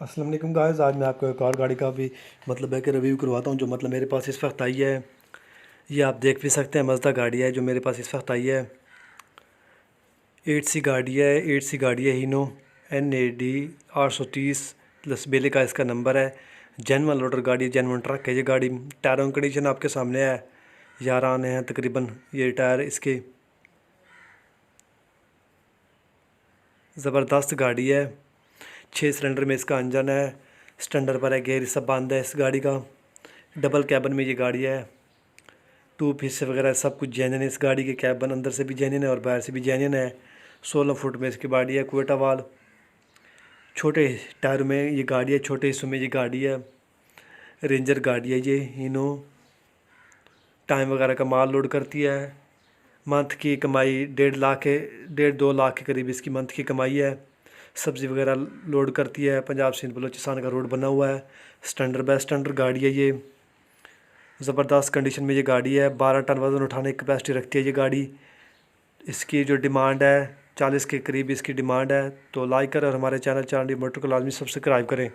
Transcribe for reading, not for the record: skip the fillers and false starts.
अस्सलाम वालेकुम गाइस। आज मैं आपको एक और गाड़ी का भी है कि रिव्यू करवाता हूँ जो मेरे पास इस वक्त आई है। ये आप देख भी सकते हैं, मज़दा गाड़ी है जो मेरे पास इस वक्त आई है। 8 सी गाड़ी है, 8 सी गाड़ी है हीनो NAD 830 प्लस बेले का इसका नंबर है। जेनवन लोडर गाड़ी है, जेनवन ट्रक है ये गाड़ी। टायरों की कंडीशन आपके सामने है, 11 आने हैं तकरीबन ये टायर इसके। ज़बरदस्त गाड़ी है। 6 सिलेंडर में इसका इंजन है, स्टैंडर्ड पर है, गेयर सब बंद है इस गाड़ी का। डबल कैबन में ये गाड़ी है, 2 पीस वगैरह सब कुछ जेन्युइन है। इस गाड़ी के कैबन अंदर से भी जेन्युइन है और बाहर से भी जेन्युइन है। 16 फुट में इसकी गाड़ी है, क्वेटा वाल। छोटे टायर में ये गाड़ी है, छोटे हिस्सों में ये गाड़ी है। रेंजर गाड़ी है ये हीनो। टाइम वगैरह का माल लोड करती है। मंथ की कमाई 1.5 लाख के 1.5-2 लाख के करीब इसकी मंथ की कमाई है। सब्ज़ी वगैरह लोड करती है। पंजाब सिंध बलोचिस्तान का रोड बना हुआ है। स्टैंडर्ड बाय स्टैंडर्ड गाड़ी है ये। ज़बरदस्त कंडीशन में ये गाड़ी है। 12 टन वज़न उठाने की कैपेसिटी रखती है ये गाड़ी। इसकी जो डिमांड है 40 के करीब इसकी डिमांड है। तो लाइक करें और हमारे चैनल मोटर को लाजमी सब्सक्राइब करें।